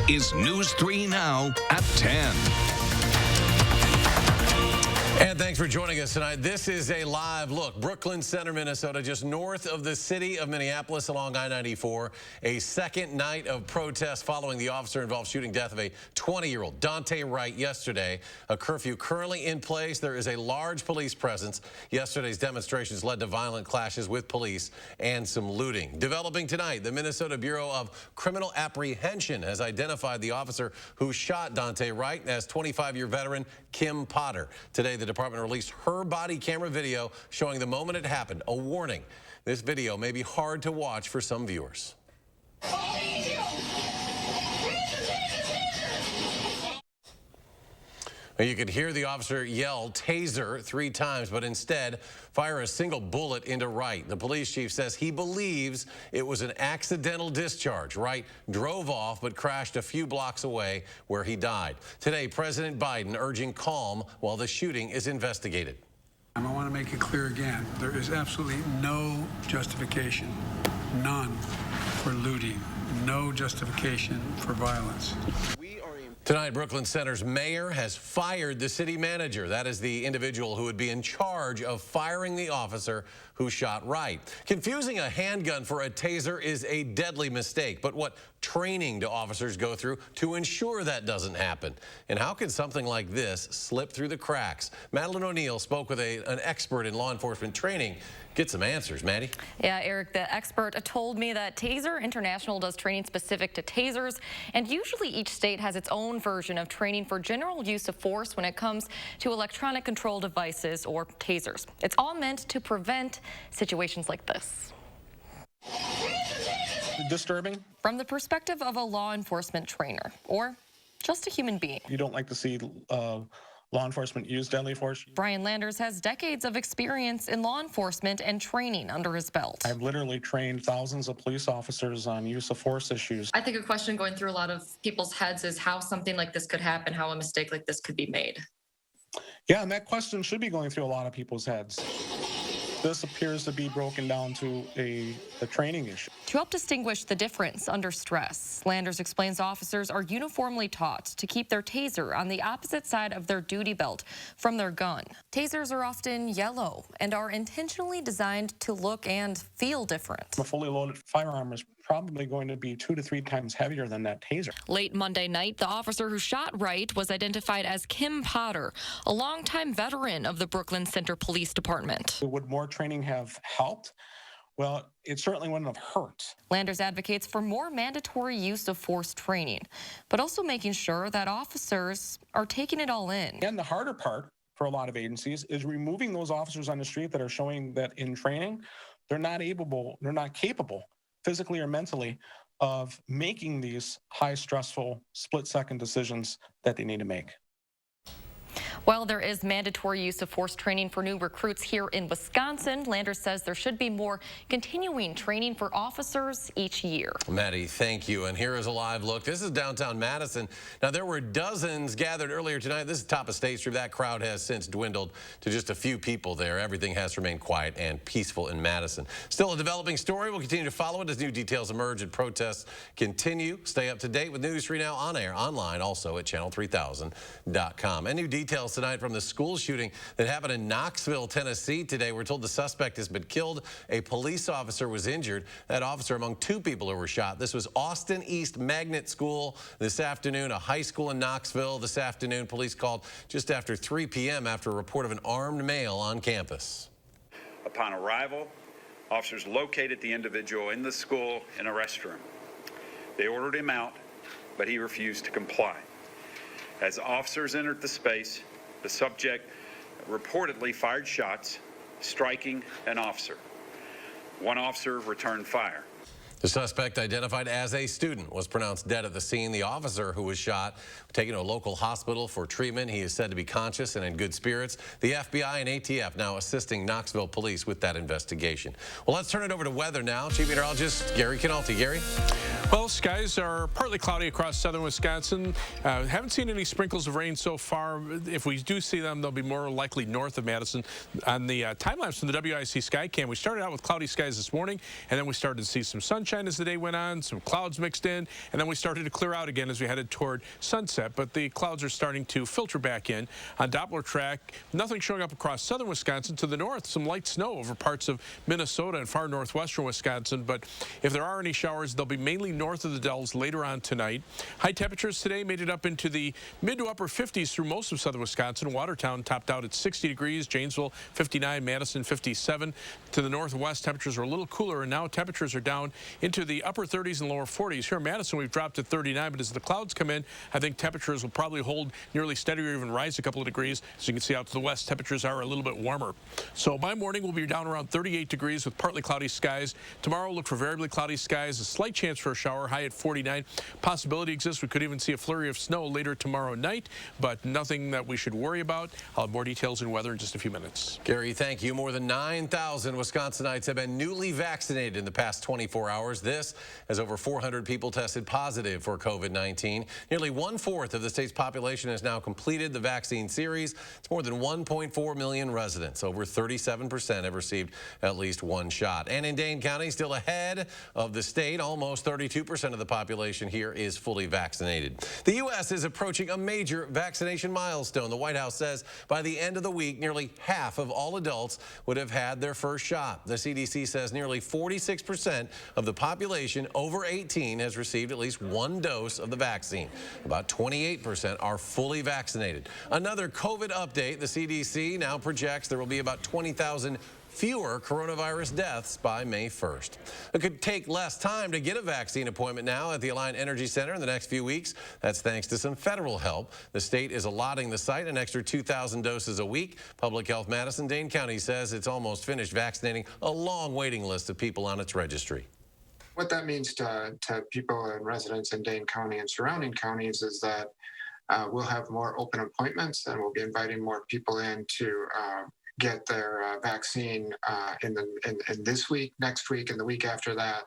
is News 3 Now at 10. And thanks for joining us tonight. This is a live look. Brooklyn Center, Minnesota, just north of the city of Minneapolis along I-94. A second night of protests following the officer-involved shooting death of a 20-year-old, Dante Wright, yesterday. A curfew currently in place. There is a large police presence. Yesterday's demonstrations led to violent clashes with police and some looting. Developing tonight, the Minnesota Bureau of Criminal Apprehension has identified the officer who shot Dante Wright as 25-year veteran Kim Potter. Today, the department released her body camera video showing the moment it happened. A warning, this video may be hard to watch for some viewers. You could hear the officer yell taser 3 times, but instead fire a single bullet into Wright. The police chief says he believes it was an accidental discharge. Wright drove off but crashed a few blocks away where he died. Today, President Biden urging calm while the shooting is investigated. I want to make it clear again, there is absolutely no justification, none, for looting, no justification for violence. Tonight, Brooklyn Center's mayor has fired the city manager. That is the individual who would be in charge of firing the officer who shot Wright. Confusing a handgun for a taser is a deadly mistake, but what training do officers go through to ensure that doesn't happen? And how can something like this slip through the cracks? Madeline O'Neill spoke with an expert in law enforcement training. Get some answers, Maddie. Yeah, Eric, the expert told me that Taser International does training specific to tasers, and usually each state has its own version of training for general use of force when it comes to electronic control devices or tasers. It's all meant to prevent situations like this. Disturbing? From the perspective of a law enforcement trainer or just a human being. You don't like to see law enforcement use deadly force? Brian Landers has decades of experience in law enforcement and training under his belt. I've literally trained thousands of police officers on use of force issues. I think a question going through a lot of people's heads is how something like this could happen, how a mistake like this could be made. Yeah, and that question should be going through a lot of people's heads. This appears to be broken down to a training issue. To help distinguish the difference under stress, Landers explains officers are uniformly taught to keep their taser on the opposite side of their duty belt from their gun. Tasers are often yellow and are intentionally designed to look and feel different. A fully loaded firearm is probably going to be 2 to 3 times heavier than that taser. Late Monday night, the officer who shot Wright was identified as Kim Potter, a longtime veteran of the Brooklyn Center Police Department. Would more training have helped? Well, it certainly wouldn't have hurt. Landers advocates for more mandatory use of force training, but also making sure that officers are taking it all in. And the harder part for a lot of agencies is removing those officers on the street that are showing that in training, they're not capable physically or mentally of making these high stressful split-second decisions that they need to make. While there is mandatory use of force training for new recruits here in Wisconsin, Landers says there should be more continuing training for officers each year. Maddie, thank you. And here is a live look. This is downtown Madison. Now, there were dozens gathered earlier tonight. This is top of State Street. That crowd has since dwindled to just a few people there. Everything has remained quiet and peaceful in Madison. Still a developing story. We'll continue to follow it as new details emerge and protests continue. Stay up to date with News 3 Now on air, online, also at channel3000.com. And new details tonight from the school shooting that happened in Knoxville, Tennessee today. We're told the suspect has been killed. A police officer was injured. That officer among 2 people who were shot. This was Austin East Magnet School this afternoon, a high school in Knoxville this afternoon. Police called just after 3 p.m. after a report of an armed male on campus. Upon arrival, officers located the individual in the school in a restroom. They ordered him out, but he refused to comply. As officers entered the space, the subject reportedly fired shots, striking an officer. One officer returned fire. The suspect, identified as a student, was pronounced dead at the scene. The officer who was shot taken to a local hospital for treatment. He is said to be conscious and in good spirits. The FBI and ATF now assisting Knoxville police with that investigation. Well, let's turn it over to weather now. Chief Meteorologist Gary Canalti. Gary? Well, skies are partly cloudy across southern Wisconsin. Haven't seen any sprinkles of rain so far. If we do see them, they'll be more likely north of Madison. On the time lapse from the WISC Skycam, we started out with cloudy skies this morning, and then we started to see some sunshine. sunshine as the day went on, some clouds mixed in, and then we started to clear out again as we headed toward sunset. But the clouds are starting to filter back in. On Doppler track, nothing showing up across southern Wisconsin. To the north, some light snow over parts of Minnesota and far northwestern Wisconsin. But if there are any showers, they'll be mainly north of the Dells later on tonight. High temperatures today made it up into the mid to upper 50s through most of southern Wisconsin. Watertown topped out at 60 degrees, Janesville 59, Madison 57. To the northwest, temperatures are a little cooler, and now temperatures are down into the upper 30s and lower 40s. Here in Madison, we've dropped to 39, but as the clouds come in, I think temperatures will probably hold nearly steady or even rise a couple of degrees. As you can see out to the west, temperatures are a little bit warmer. So by morning, we'll be down around 38 degrees with partly cloudy skies. Tomorrow, look for variably cloudy skies, a slight chance for a shower, high at 49. Possibility exists we could even see a flurry of snow later tomorrow night, but nothing that we should worry about. I'll have more details in weather in just a few minutes. Gary, thank you. More than 9,000 Wisconsinites have been newly vaccinated in the past 24 hours. This as over 400 people tested positive for COVID-19. Nearly 1/4 of the state's population has now completed the vaccine series. It's more than 1.4 million residents. Over 37% have received at least one shot. And in Dane County, still ahead of the state, almost 32% of the population here is fully vaccinated. The U.S. is approaching a major vaccination milestone. The White House says by the end of the week, nearly half of all adults would have had their first shot. The CDC says nearly 46% of the population over 18 has received at least one dose of the vaccine. About 28% are fully vaccinated. Another COVID update, the CDC now projects there will be about 20,000 fewer coronavirus deaths by May 1st. It could take less time to get a vaccine appointment now at the Alliant Energy Center in the next few weeks. That's thanks to some federal help. The state is allotting the site an extra 2,000 doses a week. Public Health Madison Dane County says it's almost finished vaccinating a long waiting list of people on its registry. What that means to people and residents in Dane County and surrounding counties is that we'll have more open appointments, and we'll be inviting more people in to get their vaccine in this week, next week, and the week after that.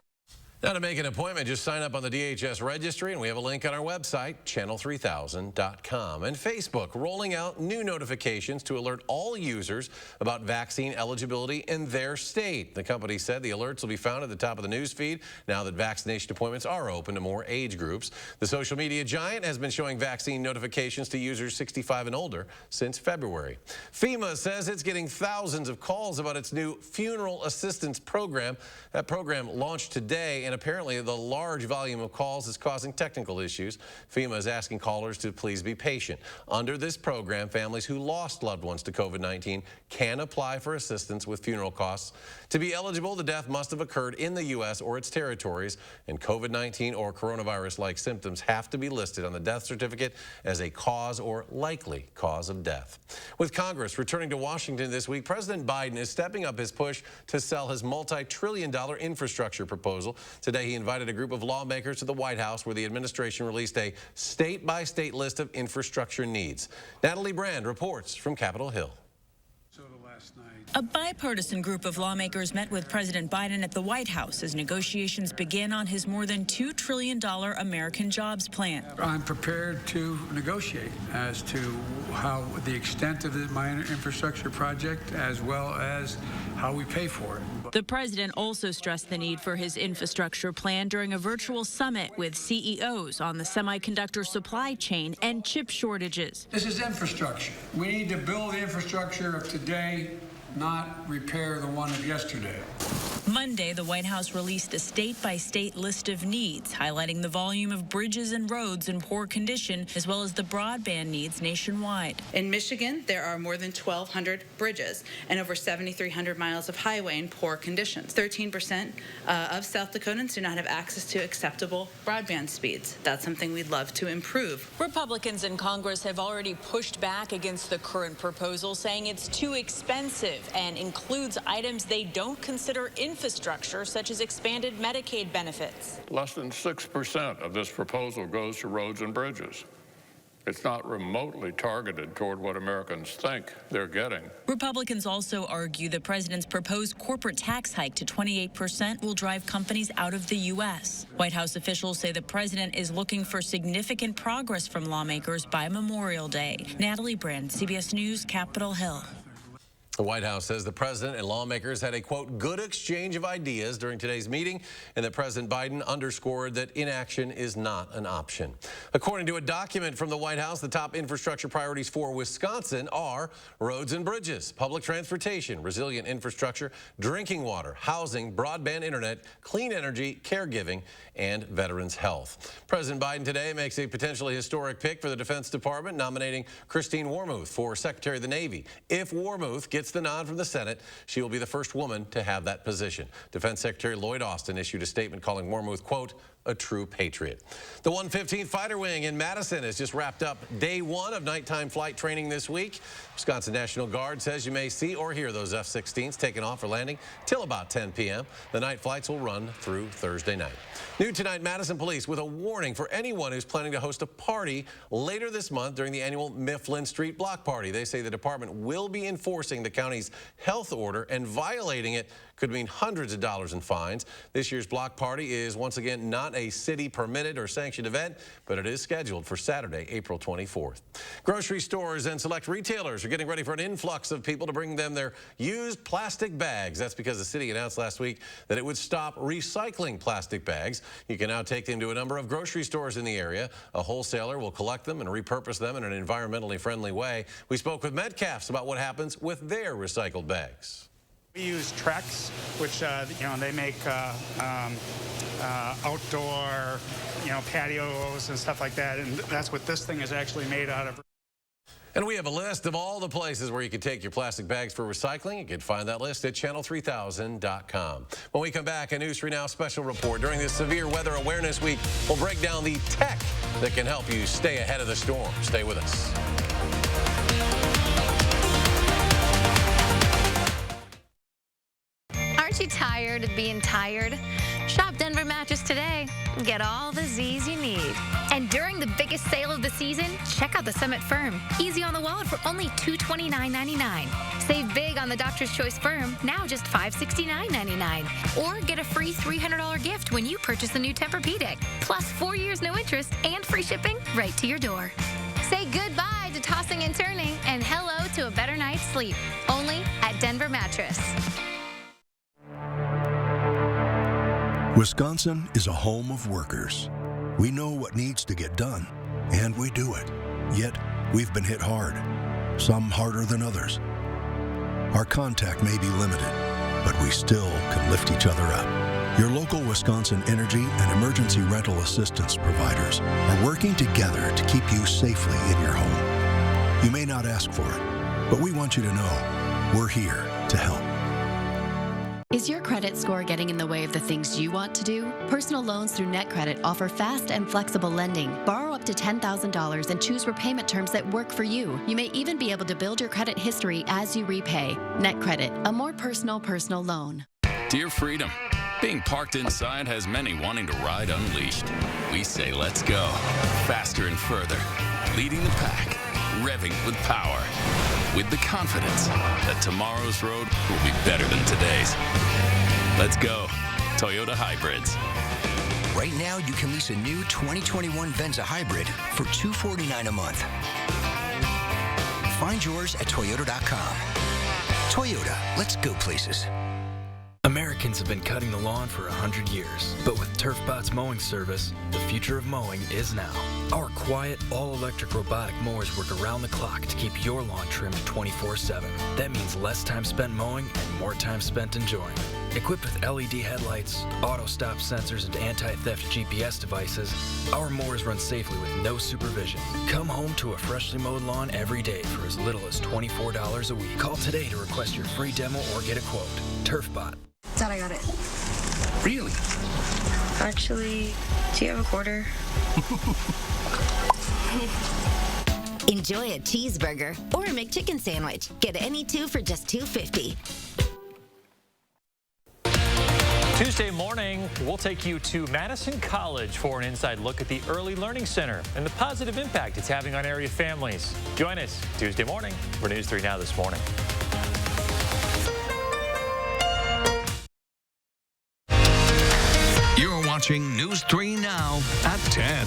Now to make an appointment, just sign up on the DHS registry, and we have a link on our website, channel3000.com. And Facebook rolling out new notifications to alert all users about vaccine eligibility in their state. The company said the alerts will be found at the top of the news feed now that vaccination appointments are open to more age groups. The social media giant has been showing vaccine notifications to users 65 and older since February. FEMA says it's getting thousands of calls about its new funeral assistance program. That program launched today, and apparently the large volume of calls is causing technical issues. FEMA is asking callers to please be patient. Under this program, families who lost loved ones to COVID-19 can apply for assistance with funeral costs. To be eligible, the death must have occurred in the U.S. or its territories, and COVID-19 or coronavirus-like symptoms have to be listed on the death certificate as a cause or likely cause of death. With Congress returning to Washington this week, President Biden is stepping up his push to sell his multi-trillion-dollar infrastructure proposal. Today, he invited a group of lawmakers to the White House, where the administration released a state-by-state list of infrastructure needs. Natalie Brand reports from Capitol Hill. A bipartisan group of lawmakers met with President Biden at the White House as negotiations begin on his more than $2 trillion American Jobs Plan. I'm prepared to negotiate as to how the extent of my infrastructure project, as well as how we pay for it. The president also stressed the need for his infrastructure plan during a virtual summit with CEOs on the semiconductor supply chain and chip shortages. This is infrastructure. We need to build the infrastructure of today, not repair the one of yesterday. Monday, the White House released a state-by-state list of needs, highlighting the volume of bridges and roads in poor condition, as well as the broadband needs nationwide. In Michigan, there are more than 1,200 bridges and over 7,300 miles of highway in poor conditions. 13% of South Dakotans do not have access to acceptable broadband speeds. That's something we'd love to improve. Republicans in Congress have already pushed back against the current proposal, saying it's too expensive and includes items they don't consider infrastructure, such as expanded Medicaid benefits. Less than 6% of this proposal goes to roads and bridges. It's not remotely targeted toward what Americans think they're getting. Republicans also argue the president's proposed corporate tax hike to 28% will drive companies out of the U.S. White House officials say the president is looking for significant progress from lawmakers by Memorial Day. Natalie Brand, CBS News, Capitol Hill. The White House says the president and lawmakers had a, quote, good exchange of ideas during today's meeting, and that President Biden underscored that inaction is not an option. According to a document from the White House, the top infrastructure priorities for Wisconsin are roads and bridges, public transportation, resilient infrastructure, drinking water, housing, broadband internet, clean energy, caregiving, and veterans health. President Biden today makes a potentially historic pick for the Defense Department, nominating Christine Warmuth for Secretary of the Navy. If Warmuth gets the nod from the Senate, she will be the first woman to have that position. Defense Secretary Lloyd Austin issued a statement calling Warmuth, quote, a true patriot. The 115th Fighter Wing in Madison has just wrapped up day one of nighttime flight training this week. Wisconsin National Guard says you may see or hear those F-16s taking off or landing till about 10 p.m. The night flights will run through Thursday night. New tonight, Madison police with a warning for anyone who's planning to host a party later this month during the annual Mifflin Street Block Party. They say the department will be enforcing the county's health order, and violating it could mean hundreds of dollars in fines. This year's block party is once again not a city permitted or sanctioned event, but it is scheduled for Saturday, April 24th. Grocery stores and select retailers are getting ready for an influx of people to bring them their used plastic bags. That's because the city announced last week that it would stop recycling plastic bags. You can now take them to a number of grocery stores in the area. A wholesaler will collect them and repurpose them in an environmentally friendly way. We spoke with Metcalfs about what happens with their recycled bags. We use Trex, which they make outdoor patios and stuff like that, and that's what this thing is actually made out of. And we have a list of all the places where you can take your plastic bags for recycling. You can find that list at channel3000.com. When we come back, a News 3 Now special report. During this Severe Weather Awareness Week, we'll break down the tech that can help you stay ahead of the storm. Stay with us. Aren't you tired of being tired? Shop Denver Mattress today. Get all the Z's you need. And during the biggest sale of the season, check out the Summit Firm. Easy on the wallet for only $229.99. Save big on the Doctor's Choice Firm, now just $569.99. Or get a free $300 gift when you purchase a new Tempur-Pedic. Plus 4 years no interest and free shipping right to your door. Say goodbye to tossing and turning and hello to a better night's sleep. Only at Denver Mattress. Wisconsin is a home of workers. We know what needs to get done, and we do it. Yet, we've been hit hard, some harder than others. Our contact may be limited, but we still can lift each other up. Your local Wisconsin energy and emergency rental assistance providers are working together to keep you safely in your home. You may not ask for it, but we want you to know we're here to help. Is your credit score getting in the way of the things you want to do? Personal loans through NetCredit offer fast and flexible lending. Borrow up to $10,000 and choose repayment terms that work for you. You may even be able to build your credit history as you repay. NetCredit, a more personal loan. Dear Freedom, being parked inside has many wanting to ride unleashed. We say let's go, faster and further, leading the pack, revving with power, with the confidence that tomorrow's road will be better than today's. Let's go, Toyota Hybrids. Right now, you can lease a new 2021 Venza Hybrid for $249 a month. Find yours at Toyota.com. Toyota, let's go places. Americans have been cutting the lawn for 100 years, but with TurfBot's mowing service, the future of mowing is now. Our quiet, all-electric robotic mowers work around the clock to keep your lawn trimmed 24/7. That means less time spent mowing and more time spent enjoying. Equipped with LED headlights, auto-stop sensors, and anti-theft GPS devices, our mowers run safely with no supervision. Come home to a freshly mowed lawn every day for as little as $24 a week. Call today to request your free demo or get a quote. TurfBot. Dad, I got it. Really? Actually, do you have a quarter? Enjoy a cheeseburger or a McChicken sandwich. Get any two for just $2.50. Tuesday morning, we'll take you to Madison College for an inside look at the Early Learning Center and the positive impact it's having on area families. Join us Tuesday morning for News 3 Now this morning. You're watching News 3 Now at 10.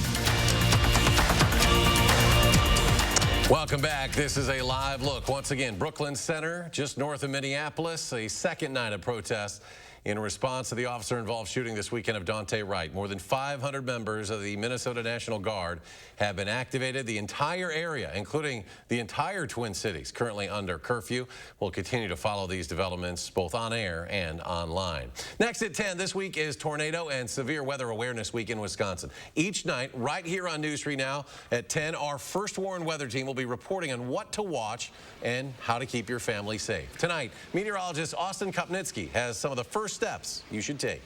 Welcome back. This is a live look. Once again, Brooklyn Center, just north of Minneapolis, a second night of protests in response to the officer-involved shooting this weekend of Daunte Wright. More than 500 members of the Minnesota National Guard have been activated. The entire area, including the entire Twin Cities, currently under curfew. We'll continue to follow these developments both on air and online. Next at 10, this week is Tornado and Severe Weather Awareness Week in Wisconsin. Each night, right here on News 3 Now at 10, our First Warn Weather Team will be reporting on what to watch and how to keep your family safe. Tonight, meteorologist Austin Kopnitsky has some of the first steps you should take.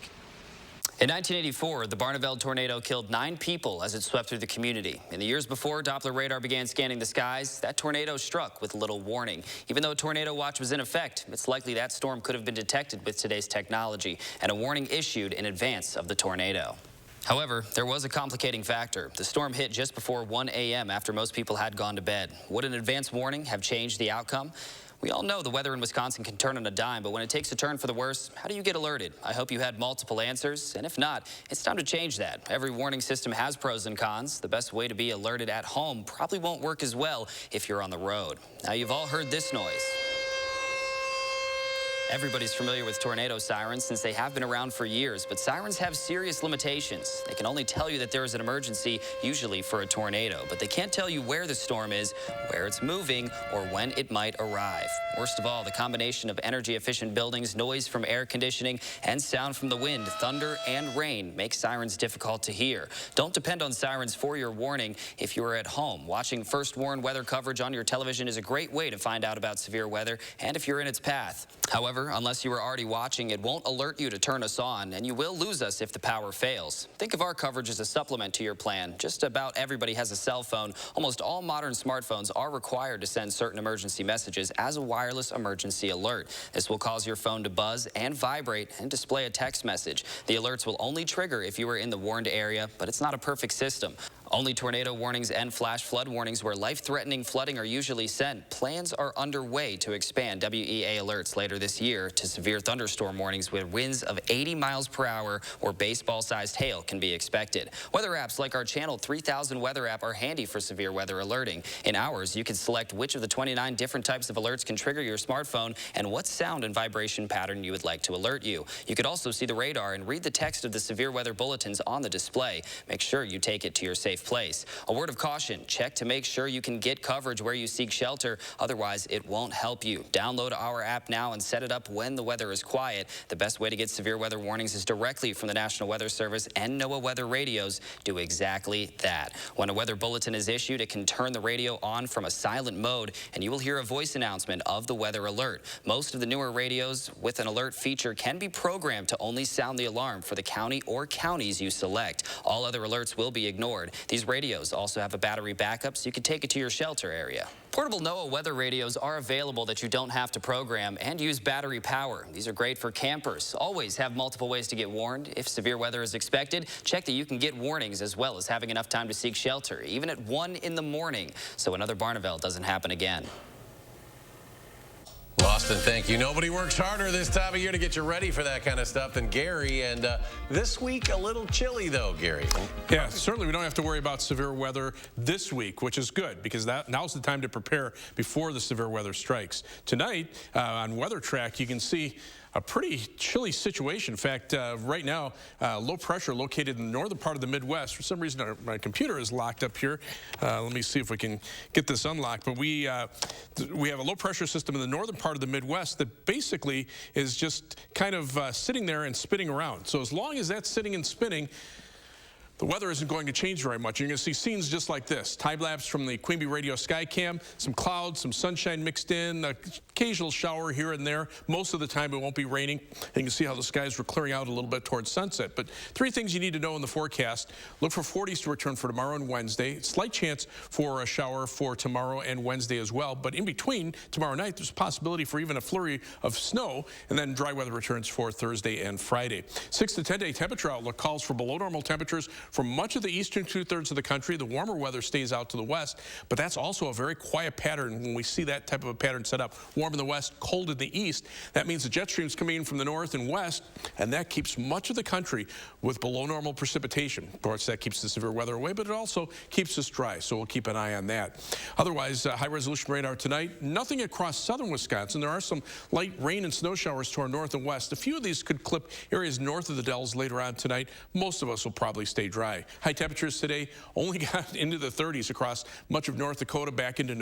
In 1984, the Barneveld tornado killed 9 people as it swept through the community. In the years before Doppler radar began scanning the skies, that tornado struck with little warning. Even though a tornado watch was in effect, it's likely that storm could have been detected with today's technology and a warning issued in advance of the tornado. However, there was a complicating factor. The storm hit just before 1 a.m. after most people had gone to bed. Would an advance warning have changed the outcome? We all know the weather in Wisconsin can turn on a dime, but when it takes a turn for the worse, how do you get alerted? I hope you had multiple answers, and if not, it's time to change that. Every warning system has pros and cons. The best way to be alerted at home probably won't work as well if you're on the road. Now, you've all heard this noise. Everybody's familiar with tornado sirens since they have been around for years, but sirens have serious limitations. They can only tell you that there is an emergency, usually for a tornado, but they can't tell you where the storm is, where it's moving, or when it might arrive. Worst of all, the combination of energy-efficient buildings, noise from air conditioning, and sound from the wind, thunder, and rain makes sirens difficult to hear. Don't depend on sirens for your warning if you are at home. Watching First Warn weather coverage on your television is a great way to find out about severe weather and if you're in its path. However, unless you are already watching, it won't alert you to turn us on, and you will lose us if the power fails. Think of our coverage as a supplement to your plan. Just about everybody has a cell phone. Almost all modern smartphones are required to send certain emergency messages as a wireless emergency alert. This will cause your phone to buzz and vibrate and display a text message. The alerts will only trigger if you are in the warned area, but it's not a perfect system. Only tornado warnings and flash flood warnings where life-threatening flooding are usually sent. Plans are underway to expand WEA alerts later this year to severe thunderstorm warnings with winds of 80 miles per hour or baseball-sized hail can be expected. Weather apps like our Channel 3000 weather app are handy for severe weather alerting. In ours, you can select which of the 29 different types of alerts can trigger your smartphone and what sound and vibration pattern you would like to alert you. You could also see the radar and read the text of the severe weather bulletins on the display. Make sure you take it to your safe place. A word of caution, check to make sure you can get coverage where you seek shelter. Otherwise, it won't help you. Download our app now and set it up when the weather is quiet. The best way to get severe weather warnings is directly from the National Weather Service, and NOAA weather radios do exactly that. When a weather bulletin is issued, it can turn the radio on from a silent mode, and you will hear a voice announcement of the weather alert. Most of the newer radios with an alert feature can be programmed to only sound the alarm for the county or counties you select. All other alerts will be ignored. These radios also have a battery backup, so you can take it to your shelter area. Portable NOAA weather radios are available that you don't have to program and use battery power. These are great for campers. Always have multiple ways to get warned. If severe weather is expected, check that you can get warnings as well as having enough time to seek shelter, even at 1 in the morning, so another Barneveld doesn't happen again. Austin, thank you. Nobody works harder this time of year to get you ready for that kind of stuff than Gary. And this week, a little chilly, though, Gary. Yeah, certainly we don't have to worry about severe weather this week, which is good because now's the time to prepare before the severe weather strikes. Tonight, on Weather Track, you can see a pretty chilly situation. In fact, right now, low pressure located in the northern part of the Midwest. For some reason, my computer is locked up here. Let me see if we can get this unlocked. But we have a low pressure system in the northern part of the Midwest that basically is just kind of sitting there and spinning around. So as long as that's sitting and spinning, the weather isn't going to change very much. You're going to see scenes just like this. Time-lapse from the Queen Bee Radio Skycam, some clouds, some sunshine mixed in, an occasional shower here and there. Most of the time it won't be raining. And you can see how the skies were clearing out a little bit towards sunset. But 3 things you need to know in the forecast. Look for 40s to return for tomorrow and Wednesday. Slight chance for a shower for tomorrow and Wednesday as well. But in between tomorrow night, there's a possibility for even a flurry of snow. And then dry weather returns for Thursday and Friday. 6 to 10 day temperature outlook calls for below normal temperatures For much of the eastern two-thirds of the country, the warmer weather stays out to the west, but that's also a very quiet pattern when we see that type of a pattern set up. Warm in the west, cold in the east. That means the jet stream's coming in from the north and west, and that keeps much of the country with below normal precipitation. Of course, that keeps the severe weather away, but it also keeps us dry, so we'll keep an eye on that. Otherwise, high-resolution radar tonight, nothing across southern Wisconsin. There are some light rain and snow showers to our north and west. A few of these could clip areas north of the Dells later on tonight. Most of us will probably stay dry. High temperatures today only got into the 30s across much of North Dakota, back into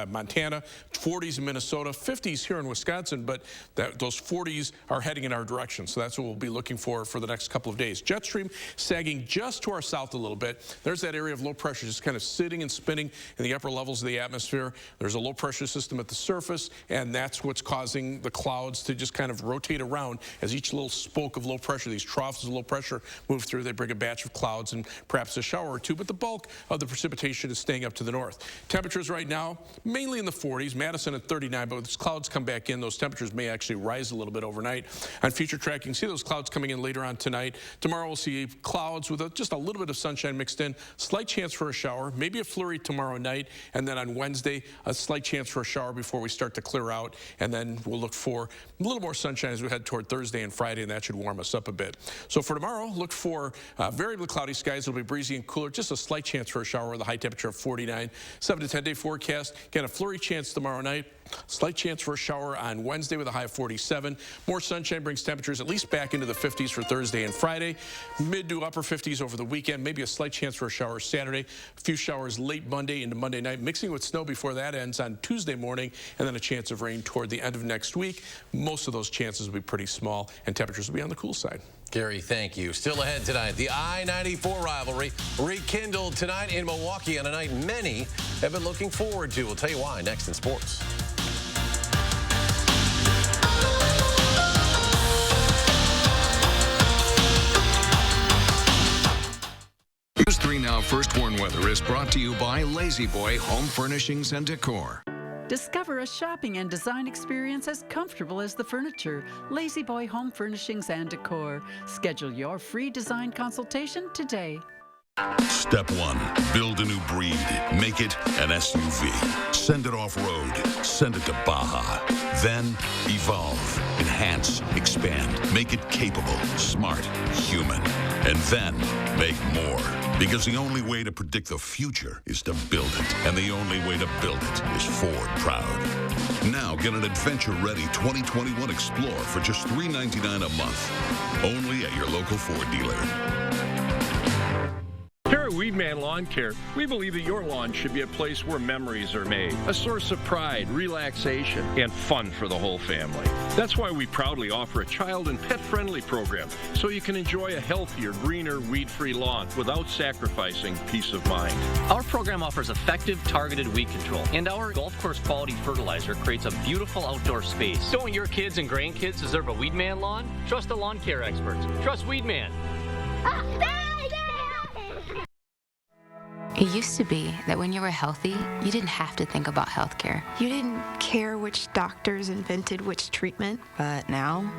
Montana, 40s in Minnesota, 50s here in Wisconsin, but those 40s are heading in our direction, so that's what we'll be looking for the next couple of days. Jet stream sagging just to our south a little bit. There's that area of low pressure just kind of sitting and spinning in the upper levels of the atmosphere. There's a low pressure system at the surface, and that's what's causing the clouds to just kind of rotate around as each little spoke of low pressure, these troughs of low pressure, move through. They bring a batch of clouds and perhaps a shower or two, but the bulk of the precipitation is staying up to the north. Temperatures right now, mainly in the 40s, Madison at 39, but as clouds come back in, those temperatures may actually rise a little bit overnight. On future tracking, see those clouds coming in later on tonight. Tomorrow we'll see clouds with just a little bit of sunshine mixed in, slight chance for a shower, maybe a flurry tomorrow night, and then on Wednesday, a slight chance for a shower before we start to clear out, and then we'll look for a little more sunshine as we head toward Thursday and Friday, and that should warm us up a bit. So for tomorrow, look for variably cloudy skies. It'll be breezy and cooler, just a slight chance for a shower with a high temperature of 49. 7 to 10 day forecast. Again, a flurry chance tomorrow night. Slight chance for a shower on Wednesday with a high of 47. More sunshine brings temperatures at least back into the 50s for Thursday and Friday. Mid to upper 50s over the weekend. Maybe a slight chance for a shower Saturday. A few showers late Monday into Monday night, mixing with snow before that ends on Tuesday morning, and then a chance of rain toward the end of next week. Most of those chances will be pretty small, and temperatures will be on the cool side. Gary, thank you. Still ahead tonight, the I-94 rivalry rekindled tonight in Milwaukee on a night many have been looking forward to. We'll tell you why next in sports. News 3 Now First Warn Weather is brought to you by Lazy Boy Home Furnishings and Decor. Discover a shopping and design experience as comfortable as the furniture. Lazy Boy Home Furnishings and Decor. Schedule your free design consultation today. Step 1, build a new breed. Make it an SUV. Send it off-road. Send it to Baja. Then evolve, enhance, expand. Make it capable, smart, human. And then make more. Because the only way to predict the future is to build it. And the only way to build it is Ford proud. Now get an adventure-ready 2021 Explorer for just $399 a month. Only at your local Ford dealer. Here at Weedman Lawn Care, we believe that your lawn should be a place where memories are made, a source of pride, relaxation, and fun for the whole family. That's why we proudly offer a child and pet-friendly program, so you can enjoy a healthier, greener, weed-free lawn without sacrificing peace of mind. Our program offers effective, targeted weed control, and our golf course quality fertilizer creates a beautiful outdoor space. Don't your kids and grandkids deserve a Weedman lawn? Trust the lawn care experts. Trust Weedman. It used to be that when you were healthy, you didn't have to think about healthcare. You didn't care which doctors invented which treatment. But now,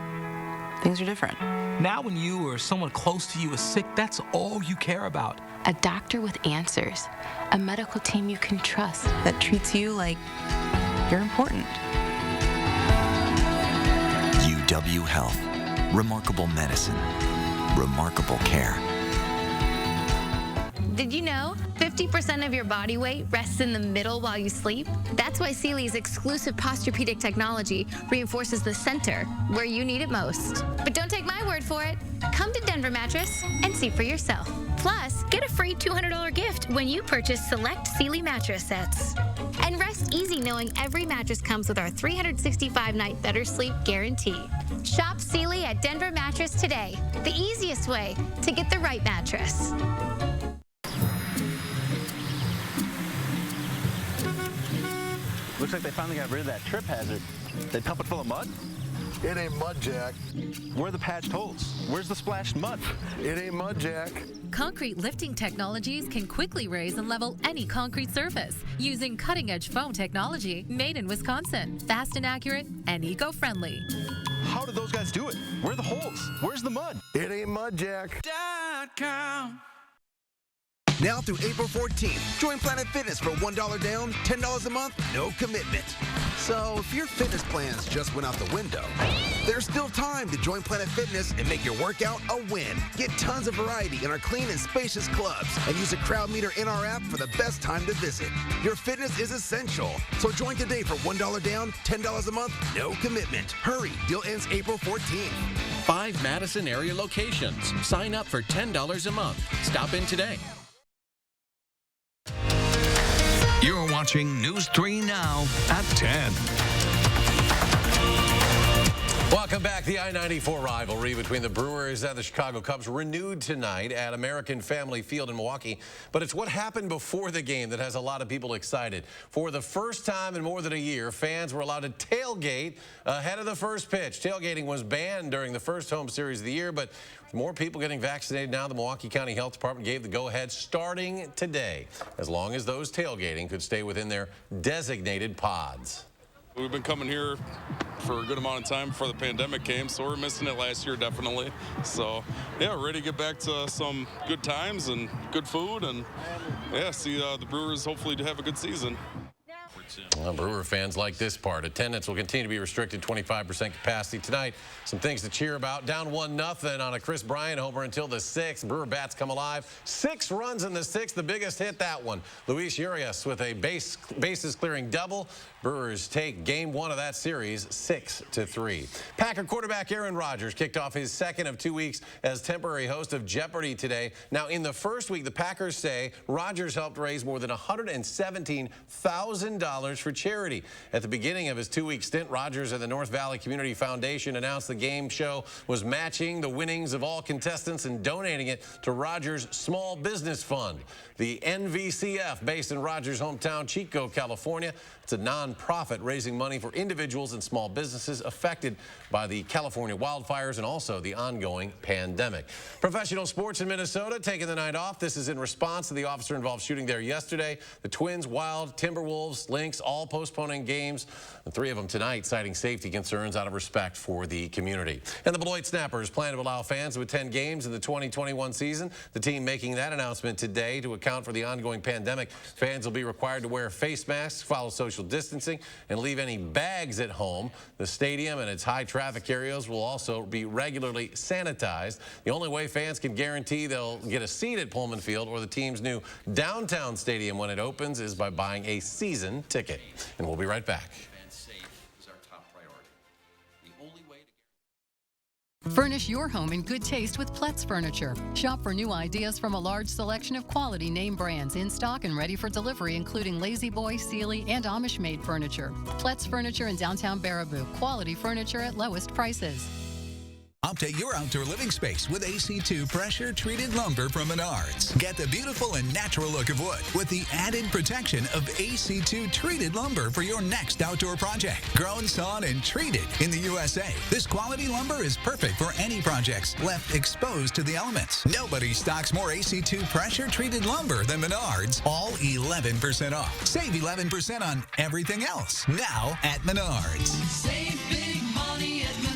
things are different. Now when you or someone close to you is sick, that's all you care about. A doctor with answers. A medical team you can trust. That treats you like you're important. UW Health. Remarkable medicine. Remarkable care. Did you know 50% of your body weight rests in the middle while you sleep? That's why Sealy's exclusive Posturepedic technology reinforces the center where you need it most. But don't take my word for it. Come to Denver Mattress and see for yourself. Plus, get a free $200 gift when you purchase select Sealy mattress sets. And rest easy knowing every mattress comes with our 365-night better sleep guarantee. Shop Sealy at Denver Mattress today. The easiest way to get the right mattress. Looks like they finally got rid of that trip hazard. They pump it full of mud? It ain't mud, Jack. Where are the patched holes? Where's the splashed mud? It ain't mud, Jack. concrete lifting technologies can quickly raise and level any concrete surface using cutting-edge foam technology made in Wisconsin. Fast and accurate and eco-friendly. How did those guys do it? Where are the holes? Where's the mud? It ain't mud, Jack. Now through April 14th, join Planet Fitness for $1 down, $10 a month, no commitment. So if your fitness plans just went out the window, there's still time to join Planet Fitness and make your workout a win. Get tons of variety in our clean and spacious clubs and use a crowd meter in our app for the best time to visit. Your fitness is essential, so join today for $1 down, $10 a month, no commitment. Hurry, deal ends April 14th. 5 Madison area locations. Sign up for $10 a month. Stop in today. You're watching News 3 Now at 10. Welcome back. The I-94 rivalry between the Brewers and the Chicago Cubs renewed tonight at American Family Field in Milwaukee. But it's what happened before the game that has a lot of people excited. For the first time in more than a year, fans were allowed to tailgate ahead of the first pitch. Tailgating was banned during the first home series of the year, but with more people getting vaccinated now, the Milwaukee County Health Department gave the go-ahead starting today, as long as those tailgating could stay within their designated pods. We've been coming here for a good amount of time before the pandemic came, so we're missing it last year, definitely. So, yeah, ready to get back to some good times and good food, and, yeah, see the Brewers hopefully to have a good season. Well, Brewer fans like this part. Attendance will continue to be restricted, 25% capacity tonight. Some things to cheer about. Down 1-0 on a Chris Bryant homer until the 6th. Brewer bats come alive. 6 runs in the 6th. The biggest hit, that one. Luis Urias with a bases clearing double. Brewers take game 1 of that series 6-3. Packer quarterback Aaron Rodgers kicked off his second of 2 weeks as temporary host of Jeopardy today. Now, in the first week, the Packers say Rodgers helped raise more than $117,000 for charity. At the beginning of his 2-week stint, Rodgers and the North Valley Community Foundation announced the game show was matching the winnings of all contestants and donating it to Rodgers' Small Business Fund. The NVCF, based in Rodgers' hometown, Chico, California. It's a non-profit raising money for individuals and small businesses affected by the California wildfires and also the ongoing pandemic. Professional sports in Minnesota taking the night off. This is in response to the officer-involved shooting there yesterday. The Twins, Wild, Timberwolves, Lynx all postponing games. The 3 of them tonight citing safety concerns out of respect for the community. And the Beloit Snappers plan to allow fans to attend games in the 2021 season. The team making that announcement today to account for the ongoing pandemic. Fans will be required to wear face masks, follow social distancing, and leave any bags at home. The stadium and its high traffic areas will also be regularly sanitized. The only way fans can guarantee they'll get a seat at Pullman Field or the team's new downtown stadium when it opens is by buying a season ticket. And we'll be right back. Furnish your home in good taste with Pletz Furniture. Shop for new ideas from a large selection of quality name brands in stock and ready for delivery, including Lazy Boy, Sealy, and Amish-made furniture. Pletz Furniture in downtown Baraboo. Quality furniture at lowest prices. Update your outdoor living space with AC2 pressure-treated lumber from Menards. Get the beautiful and natural look of wood with the added protection of AC2 treated lumber for your next outdoor project. Grown, sawn, and treated in the USA. This quality lumber is perfect for any projects left exposed to the elements. Nobody stocks more AC2 pressure-treated lumber than Menards, all 11% off. Save 11% on everything else now at Menards. Save big money at Menards.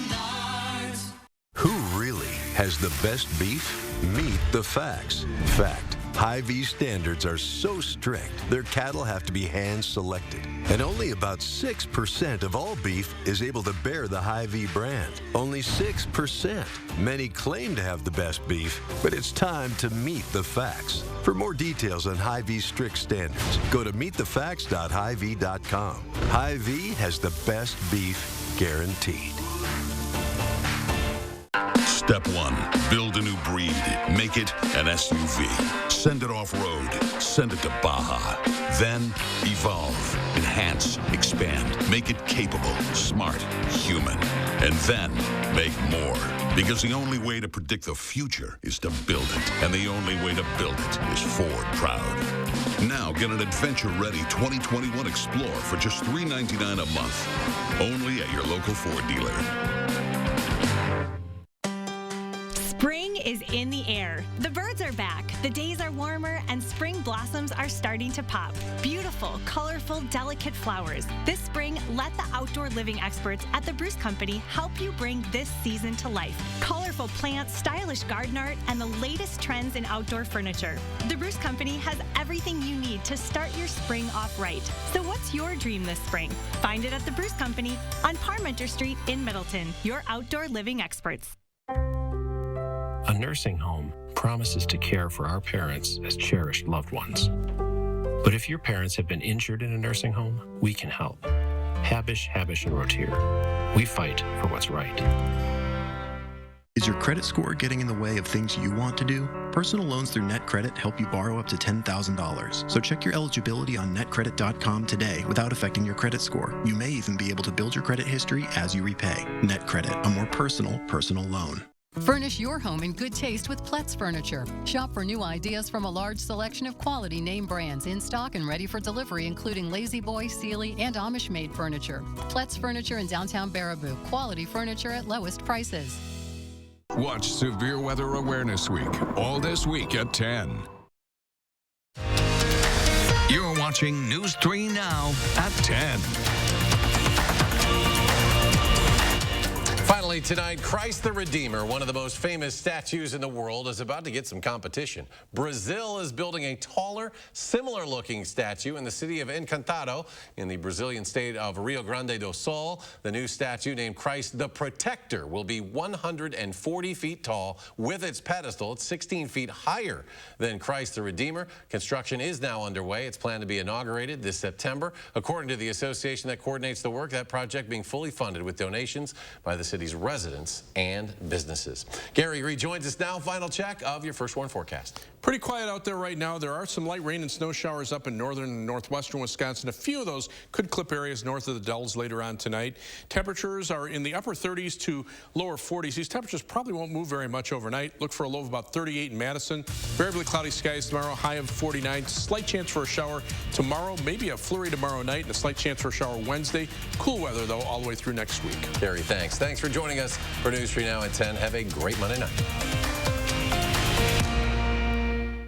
Who really has the best beef? Meet the facts. Fact. Hy-Vee standards are so strict, their cattle have to be hand-selected. And only about 6% of all beef is able to bear the Hy-Vee brand. Only 6%. Many claim to have the best beef, but it's time to meet the facts. For more details on Hy-Vee's strict standards, go to meetthefacts.hyvee.com. Hy-Vee has the best beef guaranteed. Step 1, build a new breed. Make it an SUV. Send it off-road. Send it to Baja. Then evolve, enhance, expand. Make it capable, smart, human. And then make more. Because the only way to predict the future is to build it. And the only way to build it is Ford Proud. Now get an adventure-ready 2021 Explorer for just $399 a month. Only at your local Ford dealer. Spring is in the air. The birds are back, the days are warmer, and spring blossoms are starting to pop. Beautiful, colorful, delicate flowers. This spring, let the outdoor living experts at the Bruce Company help you bring this season to life. Colorful plants, stylish garden art, and the latest trends in outdoor furniture. The Bruce Company has everything you need to start your spring off right. So what's your dream this spring? Find it at the Bruce Company on Parmenter Street in Middleton, your outdoor living experts. A nursing home promises to care for our parents as cherished loved ones. But if your parents have been injured in a nursing home, we can help. Habish, Habish, and Rotier. We fight for what's right. Is your credit score getting in the way of things you want to do? Personal loans through NetCredit help you borrow up to $10,000. So check your eligibility on netcredit.com today without affecting your credit score. You may even be able to build your credit history as you repay. NetCredit, a more personal loan. Furnish your home in good taste with Pletz Furniture. Shop for new ideas from a large selection of quality name brands in stock and ready for delivery, including Lazy Boy, Sealy, and Amish-made furniture. Pletz Furniture in downtown Baraboo. Quality furniture at lowest prices. Watch Severe Weather Awareness Week all this week at 10. You're watching News 3 Now at 10. Finally tonight, Christ the Redeemer, one of the most famous statues in the world, is about to get some competition. Brazil is building a taller, similar-looking statue in the city of Encantado in the Brazilian state of Rio Grande do Sul. The new statue, named Christ the Protector, will be 140 feet tall with its pedestal. It's 16 feet higher than Christ the Redeemer. Construction is now underway. It's planned to be inaugurated this September. According to the association that coordinates the work, that project being fully funded with donations by the city's residents and businesses. Gary rejoins us now. Final check of your First Warn forecast. Pretty quiet out there right now. There are some light rain and snow showers up in northern and northwestern Wisconsin. A few of those could clip areas north of the Dells later on tonight. Temperatures are in the upper 30s to lower 40s. These temperatures probably won't move very much overnight. Look for a low of about 38 in Madison. Variably cloudy skies tomorrow, high of 49. Slight chance for a shower tomorrow, maybe a flurry tomorrow night, and a slight chance for a shower Wednesday. Cool weather, though, all the way through next week. Gary, thanks. Thanks for joining us for News 3 Now at 10. Have a great Monday night.